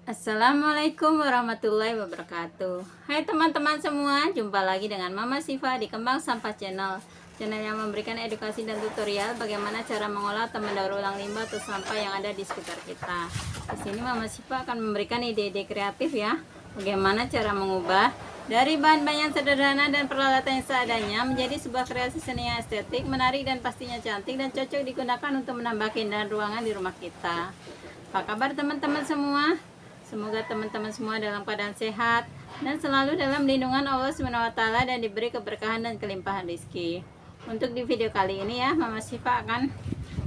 Assalamualaikum warahmatullahi wabarakatuh. Hai teman-teman semua, jumpa lagi dengan Mama Siva di Kembang Sampah Channel. Channel yang memberikan edukasi dan tutorial bagaimana cara mengolah atau mendaur ulang limbah atau sampah yang ada di sekitar kita. Di sini Mama Siva akan memberikan ide-ide kreatif ya, bagaimana cara mengubah dari bahan-bahan yang sederhana dan peralatan yang seadanya menjadi sebuah kreasi seni yang estetik, menarik dan pastinya cantik dan cocok digunakan untuk menambah keindahan ruangan di rumah kita. Apa kabar teman-teman semua? Semoga teman-teman semua dalam keadaan sehat dan selalu dalam lindungan Allah SWT dan diberi keberkahan dan kelimpahan rezeki. Untuk di video kali ini ya, Mama Siva akan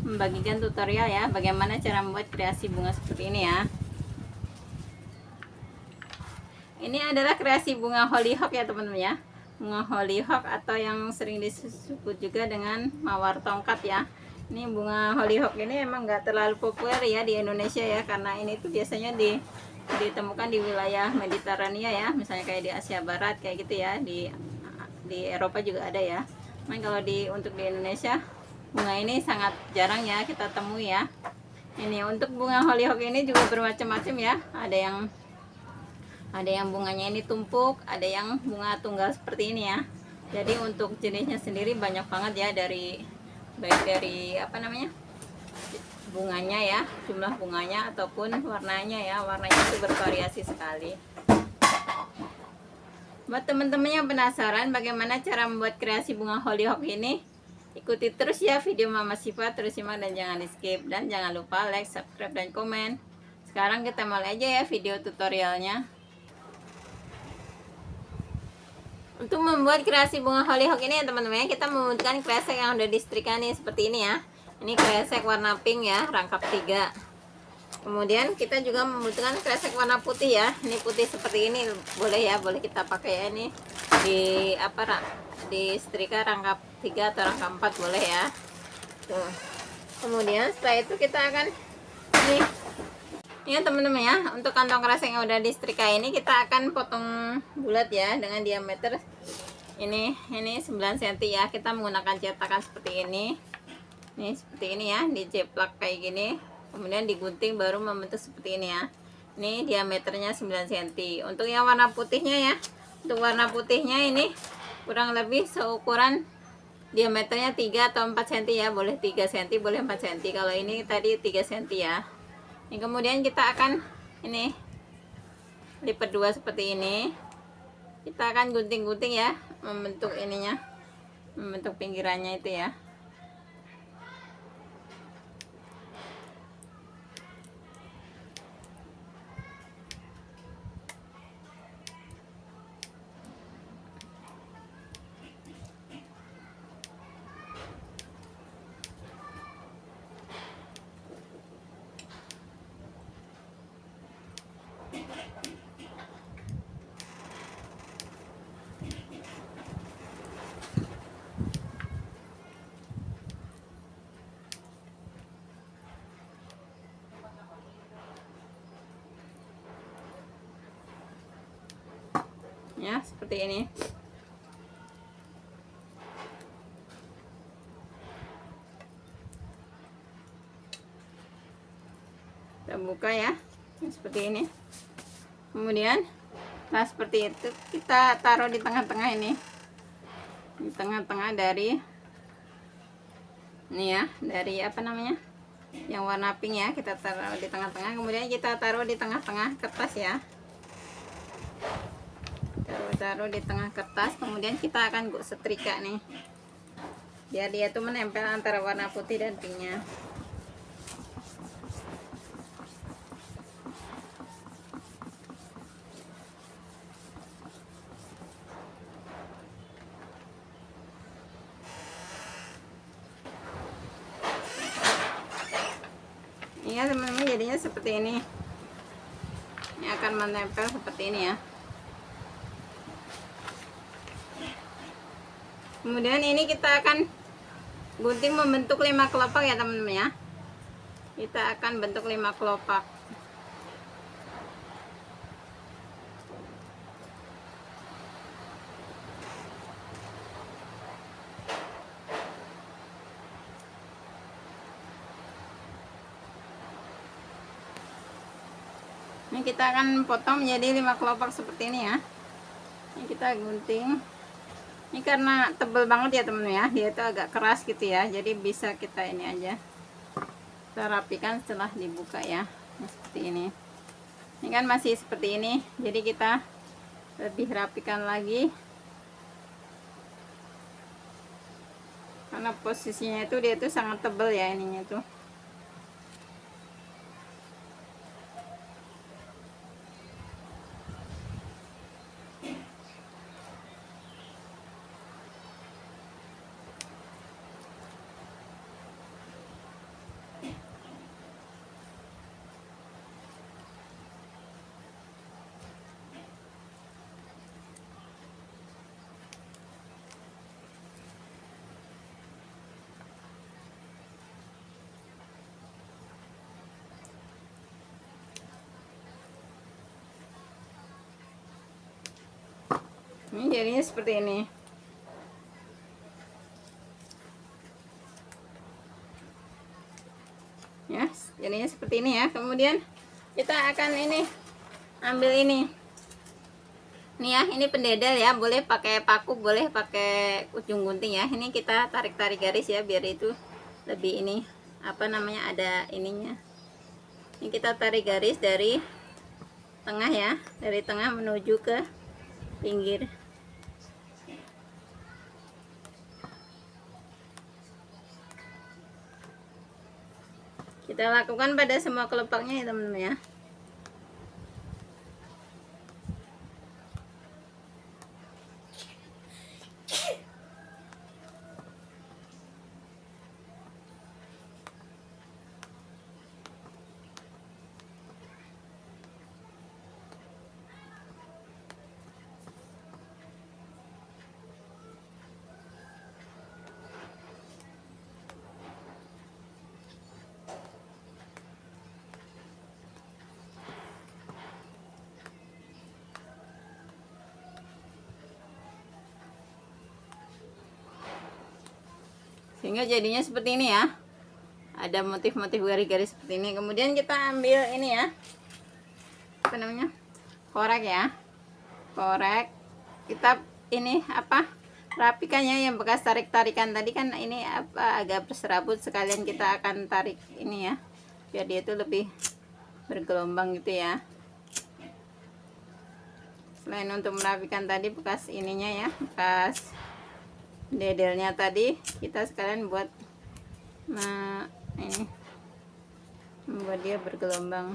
membagikan tutorial ya, bagaimana cara membuat kreasi bunga seperti ini ya. Ini adalah kreasi bunga hollyhock ya teman-teman ya. Bunga hollyhock atau yang sering disebut juga dengan mawar tongkat ya. Ini bunga hollyhock ini emang nggak terlalu populer ya di Indonesia ya, karena ini tuh biasanya ditemukan di wilayah Mediterania ya, misalnya kayak di Asia Barat kayak gitu ya, di Eropa juga ada ya. Cuman kalau untuk di Indonesia bunga ini sangat jarang ya kita temui ya. Ini untuk bunga hollyhock ini juga bermacam-macam ya, ada yang bunganya ini tumpuk, ada yang bunga tunggal seperti ini ya. Jadi untuk jenisnya sendiri banyak banget ya, baik dari apa namanya, bunganya ya, jumlah bunganya ataupun warnanya ya. Warnanya itu bervariasi sekali. Buat teman-teman yang penasaran bagaimana cara membuat kreasi bunga hollyhock ini, ikuti terus ya video Mama Siva, terus simak dan jangan di skip, dan jangan lupa like, subscribe dan komen. Sekarang kita mulai aja ya video tutorialnya. Untuk membuat kreasi bunga hollyhock ini ya teman-teman, kita membutuhkan kresek yang udah disetrika nih seperti ini ya. Ini kresek warna pink ya, rangkap 3. Kemudian kita juga membutuhkan kresek warna putih ya. Ini putih seperti ini boleh ya, boleh kita pakai ya. Ini di setrika rangkap 3 atau rangkap 4 boleh ya. Tuh. Kemudian setelah itu kita akan ini ya teman-teman ya, untuk kantong kresek yang udah disetrika ini kita akan potong bulat ya dengan diameter ini 9 cm ya. Kita menggunakan cetakan seperti ini. Nih seperti ini ya, diceplak kayak gini, kemudian digunting baru membentuk seperti ini ya. Ini diameternya 9 cm. Untuk yang warna putihnya ya, untuk warna putihnya ini kurang lebih seukuran diameternya 3 atau 4 cm ya, boleh 3 cm boleh 4 cm. Kalau ini tadi 3 cm ya. Ini kemudian kita akan ini lipat 2 seperti ini. Kita akan gunting-gunting ya, membentuk ininya, membentuk pinggirannya itu ya. Ya seperti ini. Kita buka ya, seperti ini. Kemudian nah seperti itu kita taruh di tengah-tengah ini, di tengah-tengah dari ini ya, dari apa namanya, yang warna pink ya, kita taruh di tengah-tengah. Kemudian kita taruh di tengah-tengah kertas ya, taruh di tengah kertas. Kemudian kita akan setrika nih, biar dia tuh menempel antara warna putih dan pinknya. Iya teman-teman, jadinya seperti ini. Ini akan menempel seperti ini ya. Kemudian ini kita akan gunting membentuk 5 kelopak ya teman-teman ya. Kita akan bentuk 5 kelopak. Ini kita akan potong menjadi 5 kelopak seperti ini ya. Ini kita gunting. Ini karena tebel banget ya temen ya, dia itu agak keras gitu ya, jadi bisa kita ini aja kita rapikan setelah dibuka ya. Nah, seperti ini. Ini kan masih seperti ini, jadi kita lebih rapikan lagi karena posisinya itu dia itu sangat tebal ya ininya tuh. Ini jadinya seperti ini. Ya, jadinya seperti ini ya. Kemudian kita akan ini ambil ini. Nih ya, ini pendedel ya, boleh pakai paku, boleh pakai ujung gunting ya. Ini kita tarik-tarik garis ya biar itu lebih ini apa namanya ada ininya. Ini kita tarik garis dari tengah ya, dari tengah menuju ke pinggir. Kita lakukan pada semua kelopaknya ya teman-teman ya. Sehingga jadinya seperti ini ya, ada motif-motif garis-garis seperti ini. Kemudian kita ambil ini ya, apa namanya, korek ya, korek. Kita ini apa, rapikannya yang bekas tarik-tarikan tadi kan ini apa agak berserabut, sekalian kita akan tarik ini ya biar dia itu lebih bergelombang gitu ya. Selain untuk merapikan tadi bekas ininya ya, bekas dedelnya tadi, kita sekalian buat ini membuat dia bergelombang.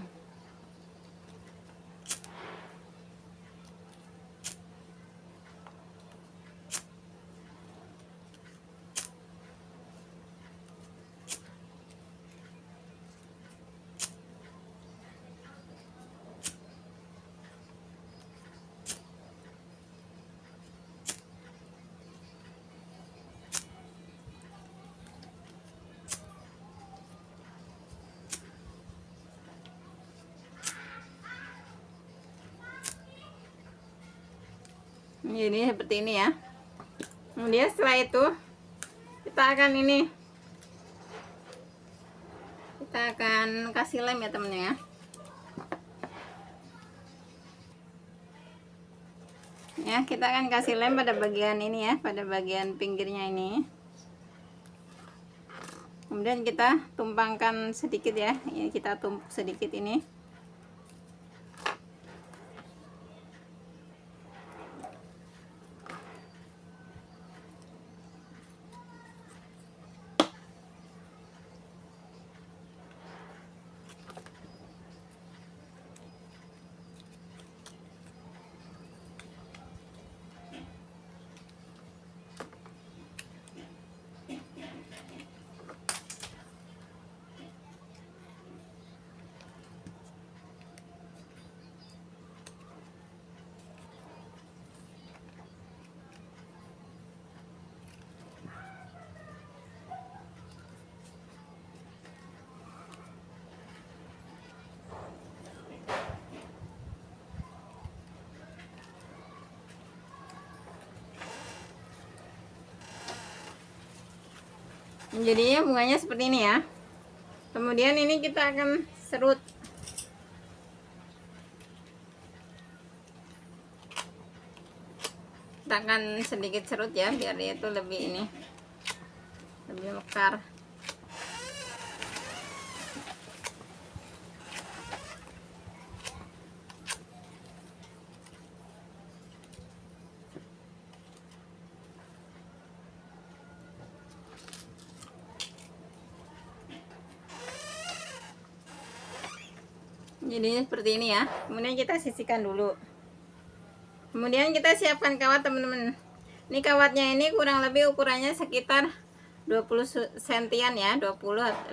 Ini seperti ini ya. Kemudian setelah itu kita akan ini, kita akan kasih lem ya temennya ya. Ya, kita akan kasih lem pada bagian ini ya, pada bagian pinggirnya ini. Kemudian kita tumpangkan sedikit ya, ini kita tumpuk sedikit ini. Jadinya bunganya seperti ini ya. Kemudian ini kita akan serut. kita akan sedikit serut ya, biar dia itu lebih ini, lebih mekar. Jadinya seperti ini ya. Kemudian kita sisihkan dulu. Kemudian kita siapkan kawat teman-teman. Ini kawatnya ini kurang lebih ukurannya sekitar 20 sentian ya, 20,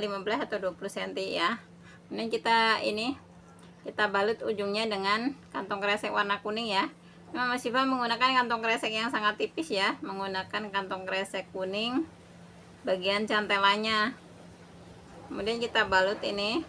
15 atau 20 cm ya. Kemudian kita balut ujungnya dengan kantong kresek warna kuning ya. Mama Siva menggunakan kantong kresek yang sangat tipis ya, menggunakan kantong kresek kuning bagian cantelannya. Kemudian kita balut ini.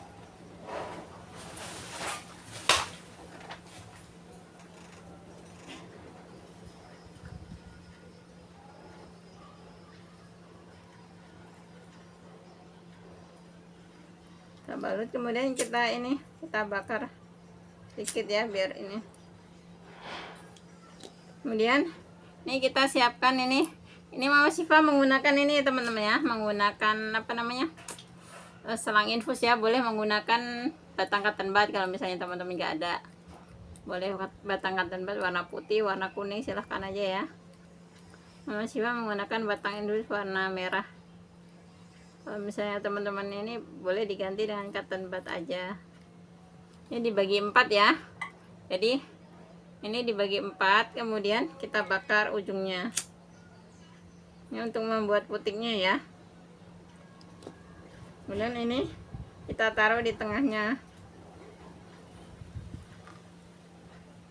Kita balut, kemudian kita bakar sedikit ya, biar ini. Kemudian ini kita siapkan ini Mama Siva menggunakan ini teman-teman ya, menggunakan apa namanya, selang infus ya. Boleh menggunakan batang cotton bud kalau misalnya teman-teman nggak ada, boleh batang cotton bud warna putih, warna kuning, silahkan aja ya. Mama Siva menggunakan batang infus warna merah. Kalau misalnya teman-teman ini boleh diganti dengan cotton bud aja. Ini dibagi 4 ya. Jadi ini dibagi 4, kemudian kita bakar ujungnya. Ini untuk membuat putingnya ya. Kemudian ini kita taruh di tengahnya.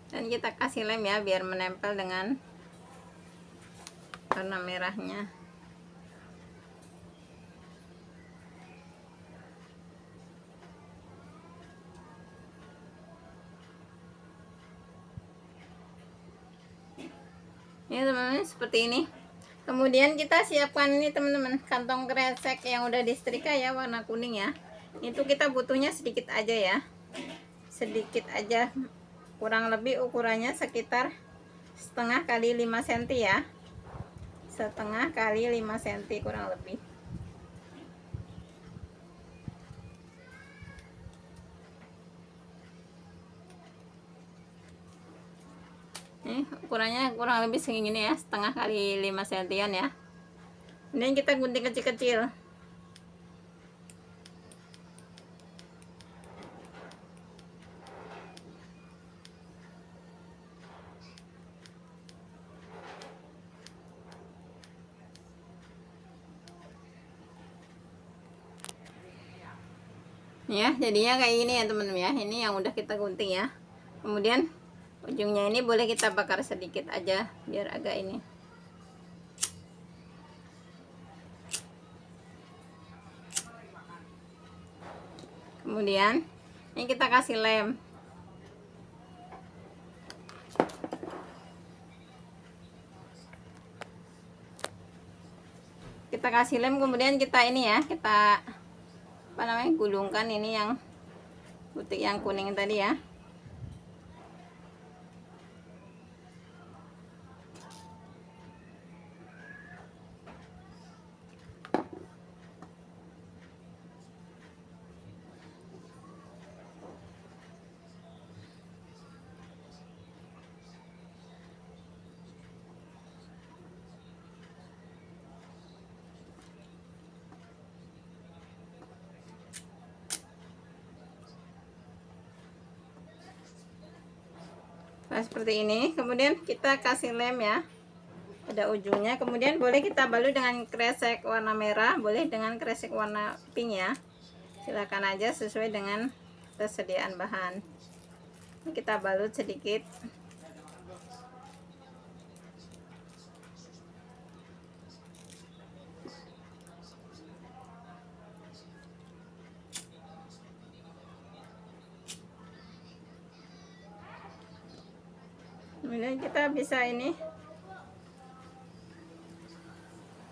Dan kita kasih lem ya, biar menempel dengan warna merahnya. Ini teman-teman seperti ini. Kemudian kita siapkan ini teman-teman, kantong kresek yang udah disetrika ya, warna kuning ya. Itu kita butuhnya sedikit aja ya, sedikit aja, kurang lebih ukurannya sekitar setengah kali 5 cm ya, setengah kali 5 cm kurang lebih. Ini ukurannya kurang lebih segini ya, setengah kali 5 cm ya. Kemudian kita gunting kecil-kecil. Ya, jadinya kayak gini ya teman-teman ya. Ini yang udah kita gunting ya. Kemudian ujungnya ini boleh kita bakar sedikit aja biar agak ini. Kemudian ini kita kasih lem. Kita kasih lem, kemudian kita ini ya, kita apa namanya, gulungkan ini yang butik yang kuning tadi ya. Nah seperti ini, kemudian kita kasih lem ya pada ujungnya. Kemudian boleh kita balut dengan kresek warna merah, boleh dengan kresek warna pink ya, silakan aja sesuai dengan persediaan bahan. Ini kita balut sedikit. Kemudian kita bisa ini,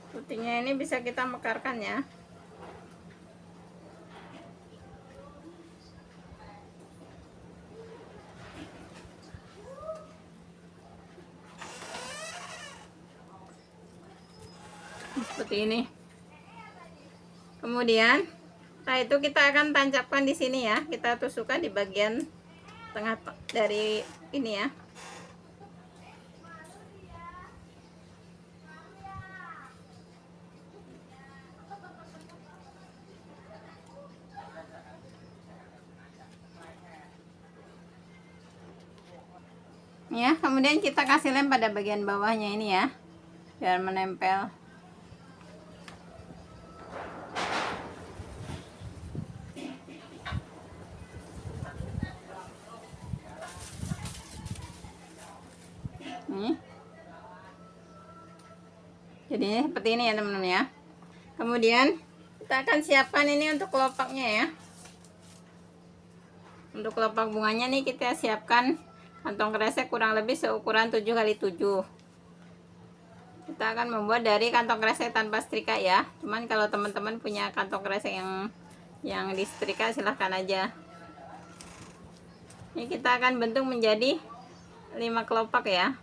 putingnya ini bisa kita mekarkan ya. seperti ini. Kemudian setelah itu kita akan tancapkan di sini ya, kita tusukkan di bagian tengah dari ini ya. Ya, kemudian kita kasih lem pada bagian bawahnya ini ya, biar menempel. Nih. Jadinya seperti ini ya teman-teman ya. Kemudian kita akan siapkan ini untuk kelopaknya ya. Untuk kelopak bunganya nih kita siapkan kantong kresek kurang lebih seukuran 7x7. Kita akan membuat dari kantong kresek tanpa setrika ya. Cuman kalau teman-teman punya kantong kresek yang disetrika silahkan aja. Ini kita akan bentuk menjadi 5 kelopak ya.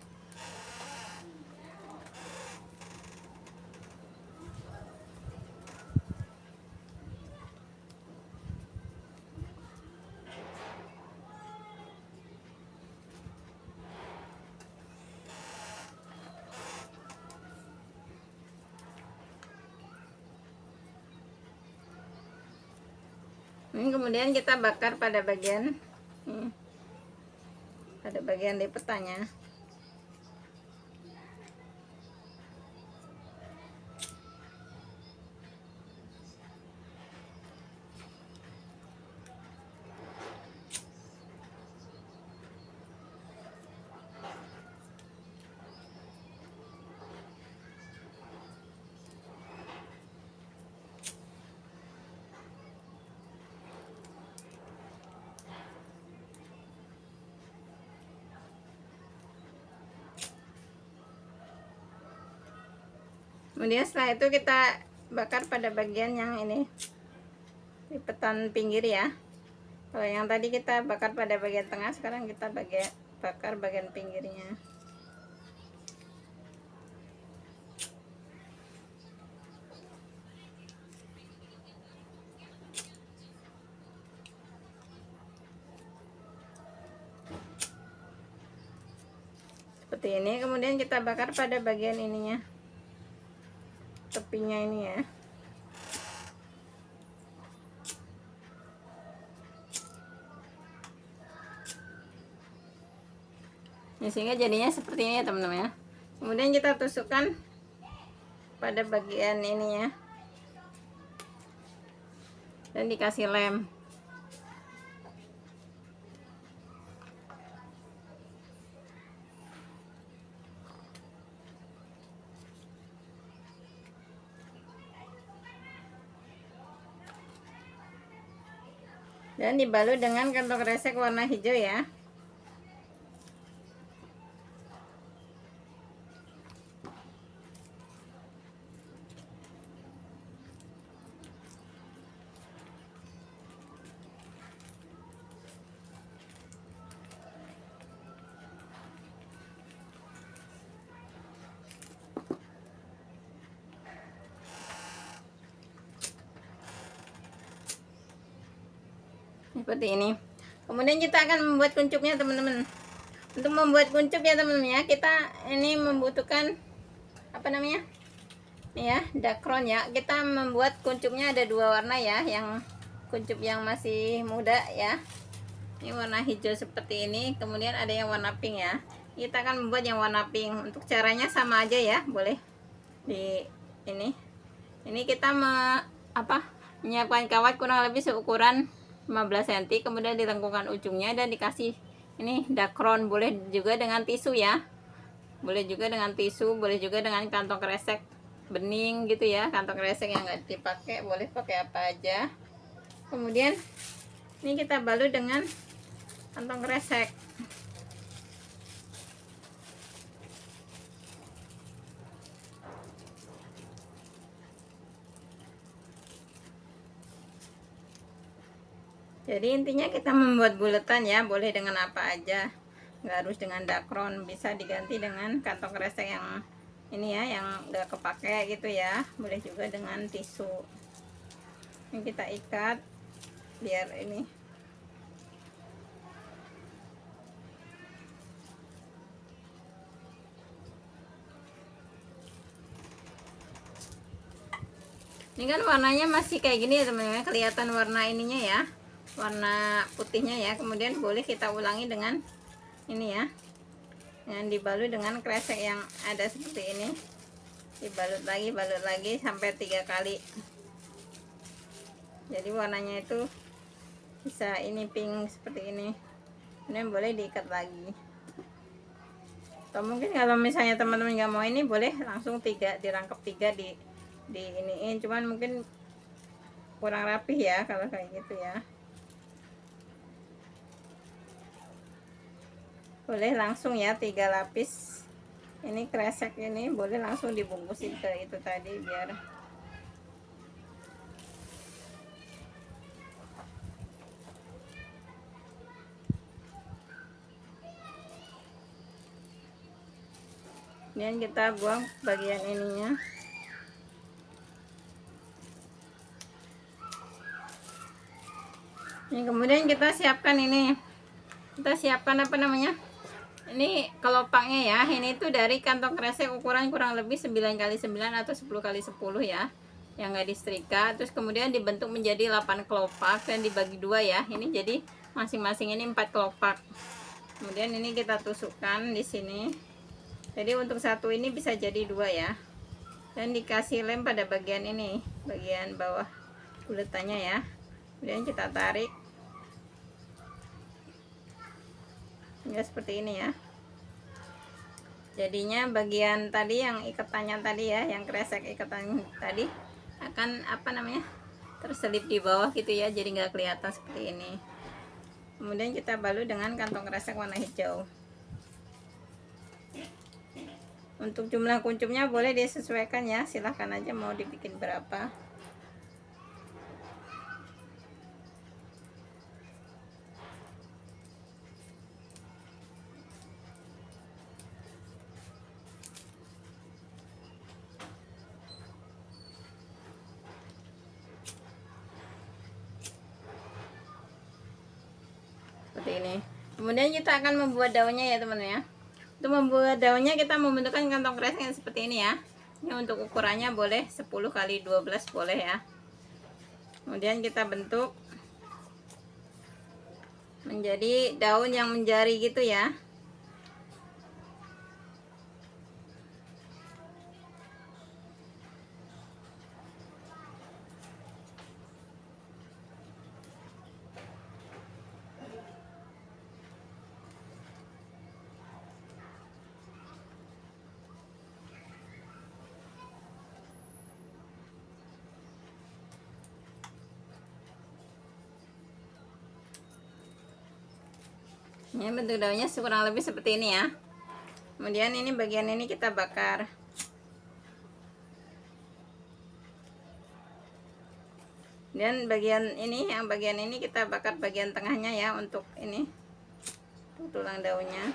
Ini kemudian kita bakar pada bagian lipetannya. Kemudian setelah itu kita bakar pada bagian yang ini, lipetan pinggir ya. Kalau yang tadi kita bakar pada bagian tengah, sekarang kita bakar bagian pinggirnya. Seperti ini. Kemudian kita bakar pada bagian ininya, tepinya ini ya. Ini sehingga jadinya seperti ini ya teman-teman ya. Kemudian kita tusukkan pada bagian ini ya, dan dikasih lem. Dan dibalut dengan kantong kresek warna hijau ya. Seperti ini. Kemudian kita akan membuat kuncupnya teman-teman. Untuk membuat kuncup ya teman-teman ya, kita ini membutuhkan apa namanya, ini ya, dakron ya. Kita membuat kuncupnya ada 2 warna ya, yang kuncup yang masih muda ya, ini warna hijau seperti ini. Kemudian ada yang warna pink ya. Kita akan membuat yang warna pink. Untuk caranya sama aja ya, boleh di ini kita menyiapkan kawat kurang lebih seukuran 15 cm, kemudian dilengkungkan ujungnya dan dikasih ini dakron. Boleh juga dengan tisu ya, boleh juga dengan tisu, boleh juga dengan kantong kresek bening gitu ya. Kantong kresek yang nggak dipakai boleh pakai apa aja. Kemudian ini kita balut dengan kantong kresek. Jadi intinya kita membuat buletan ya, boleh dengan apa aja, nggak harus dengan dakron, bisa diganti dengan kantong kresek yang ini ya yang udah kepake gitu ya, boleh juga dengan tisu yang kita ikat biar ini. Ini kan warnanya masih kayak gini ya teman-teman, kelihatan warna ininya ya, warna putihnya ya. Kemudian boleh kita ulangi dengan ini ya, yang dibalut dengan kresek yang ada seperti ini, dibalut lagi, balut lagi sampai 3 kali. Jadi warnanya itu bisa ini pink seperti ini. Kemudian boleh diikat lagi. Atau mungkin kalau misalnya teman-teman nggak mau ini, boleh langsung 3 dirangkap 3 di iniin, cuman mungkin kurang rapih ya kalau kayak gitu ya. Boleh langsung ya 3 lapis ini kresek ini, boleh langsung dibungkusin ke itu tadi biar kemudian kita buang bagian ininya. Ini kemudian kita siapkan ini, kita siapkan apa namanya, ini kelopaknya ya. Ini tuh dari kantong kresek ukuran kurang lebih 9x9 atau 10x10 ya, yang nggak disetrika. Terus kemudian dibentuk menjadi 8 kelopak dan dibagi 2 ya. Ini jadi masing-masing ini 4 kelopak. Kemudian ini kita tusukkan di sini. Jadi untuk satu ini bisa jadi 2 ya. Dan dikasih lem pada bagian ini, bagian bawah buletannya ya. Kemudian kita tarik hingga seperti ini ya. Jadinya bagian tadi yang ikatannya tadi ya, yang kresek ikatan tadi akan apa namanya, terselip di bawah gitu ya, jadi nggak kelihatan seperti ini. Kemudian kita balut dengan kantong kresek warna hijau. Untuk jumlah kunculnya boleh disesuaikan ya, silahkan aja mau dibikin berapa. Seperti ini. Kemudian kita akan membuat daunnya ya teman-teman ya. Untuk membuat daunnya kita membentukkan kantong kresek yang seperti ini ya. Ini untuk ukurannya boleh 10x12 boleh ya. Kemudian kita bentuk menjadi daun yang menjari gitu ya. Ini bentuk daunnya kurang lebih seperti ini ya. Kemudian ini bagian ini kita bakar. Dan bagian ini, yang bagian ini kita bakar bagian tengahnya ya, untuk ini tulang daunnya.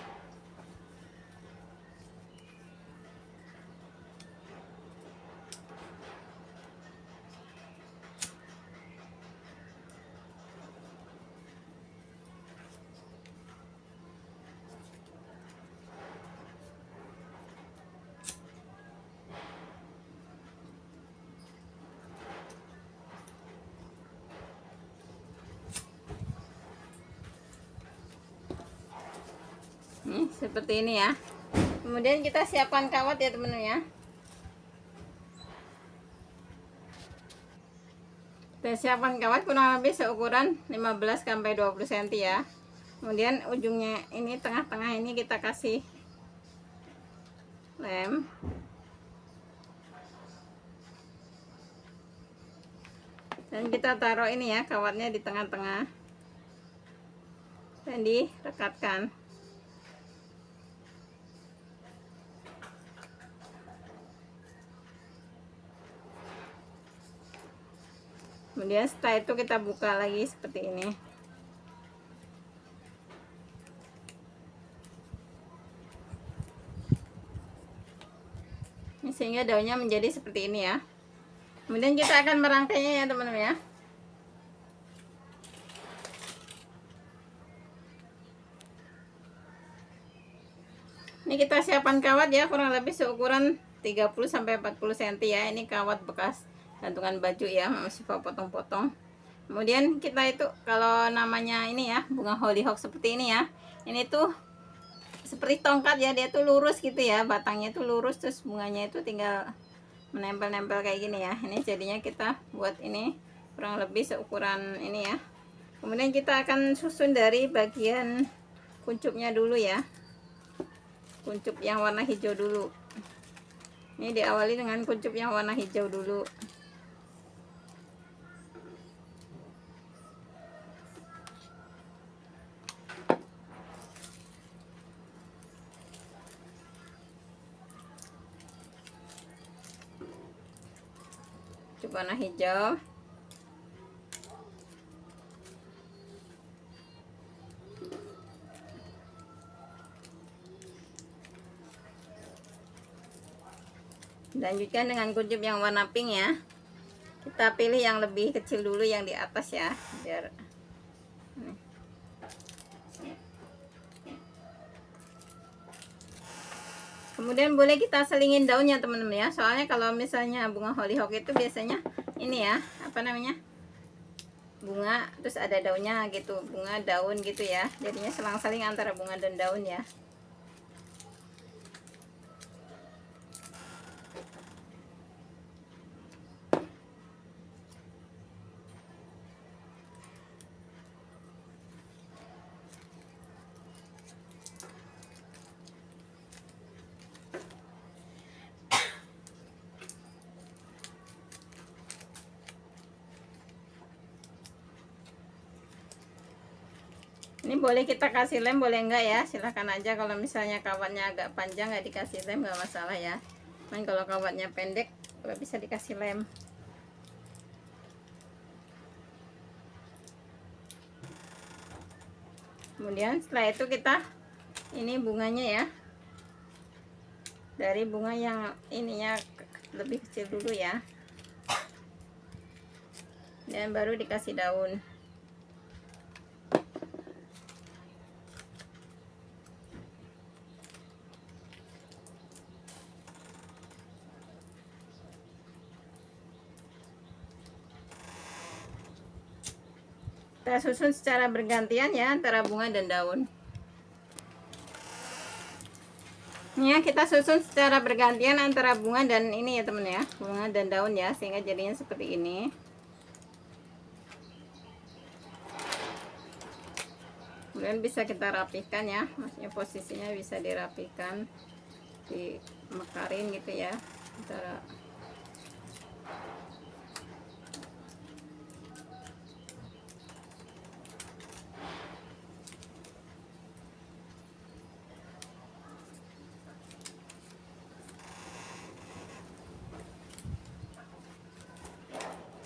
Nih, seperti ini ya. Kemudian kita siapkan kawat ya teman-teman ya. Kita siapkan kawat kurang lebih seukuran 15-20 cm ya. Kemudian ujungnya ini, tengah-tengah ini kita kasih lem. Dan kita taruh ini ya, kawatnya di tengah-tengah. Dan direkatkan. Kemudian setelah itu kita buka lagi seperti ini. sehingga daunnya menjadi seperti ini ya. Kemudian kita akan merangkainya ya teman-teman ya. Ini kita siapkan kawat ya, kurang lebih seukuran 30-40 cm ya. Ini kawat bekas gantungan baju ya, masih potong-potong. Kemudian kita itu kalau namanya ini ya, bunga hollyhock seperti ini ya. Ini tuh seperti tongkat ya, dia tuh lurus gitu ya, batangnya tuh lurus, terus bunganya itu tinggal menempel-nempel kayak gini ya. Ini jadinya kita buat ini kurang lebih seukuran ini ya. Kemudian kita akan susun dari bagian kuncupnya dulu ya. Kuncup yang warna hijau dulu. Ini diawali dengan kuncup yang warna hijau dulu. Kuncup warna hijau. Lanjutkan dengan kuncup yang warna pink ya. Kita pilih yang lebih kecil dulu, yang di atas ya, biar kemudian boleh kita selingin daunnya teman-teman ya. Soalnya kalau misalnya bunga hollyhock itu biasanya ini ya, apa namanya, bunga terus ada daunnya gitu, bunga daun gitu ya, jadinya selang-saling antara bunga dan daun ya. Ini boleh kita kasih lem, boleh enggak ya, silahkan aja. Kalau misalnya kawatnya agak panjang nggak dikasih lem nggak masalah ya. Cuman kalau kawatnya pendek nggak bisa dikasih lem. Kemudian setelah itu kita ini bunganya ya, dari bunga yang ininya lebih kecil dulu ya, dan baru dikasih daun. Kita susun secara bergantian ya antara bunga dan daun. Ini ya, kita susun secara bergantian antara bunga dan ini ya temen ya, bunga dan daun ya, sehingga jadinya seperti ini. Kemudian bisa kita rapikan ya, maksudnya posisinya bisa dirapikan, dimekarin gitu ya antara.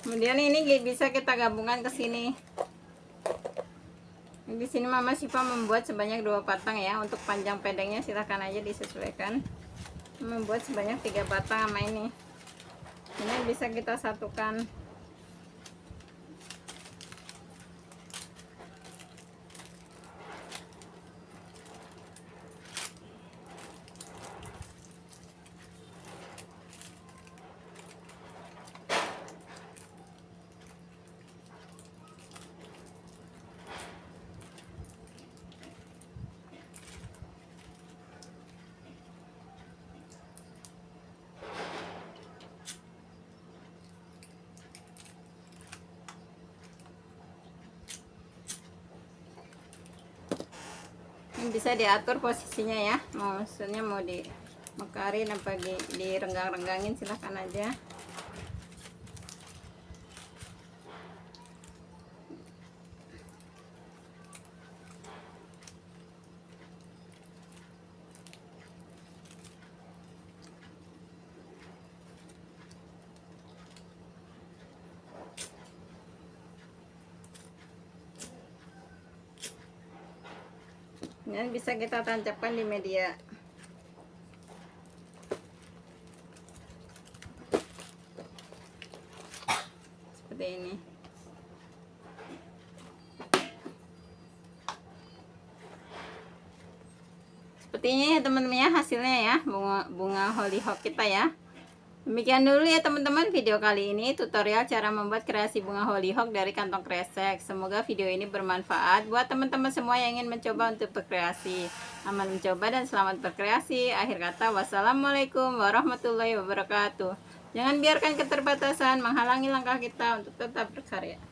Kemudian ini bisa kita gabungkan ke sini. Di sini Mama Siva membuat sebanyak 2 batang ya. Untuk panjang pendeknya silahkan aja disesuaikan. Membuat sebanyak 3 batang sama ini. Ini bisa kita satukan. Ini bisa diatur posisinya ya, maksudnya mau dimekarin apa direnggang-renggangin silahkan aja. Ini bisa kita tancapkan di media. seperti ini ya teman-teman ya hasilnya ya, bunga hollyhock kita ya. Demikian dulu ya teman-teman video kali ini, tutorial cara membuat kreasi bunga hollyhock dari kantong kresek. Semoga video ini bermanfaat buat teman-teman semua yang ingin mencoba untuk berkreasi. Selamat mencoba dan selamat berkreasi. Akhir kata, wassalamualaikum warahmatullahi wabarakatuh. Jangan biarkan keterbatasan menghalangi langkah kita untuk tetap berkarya.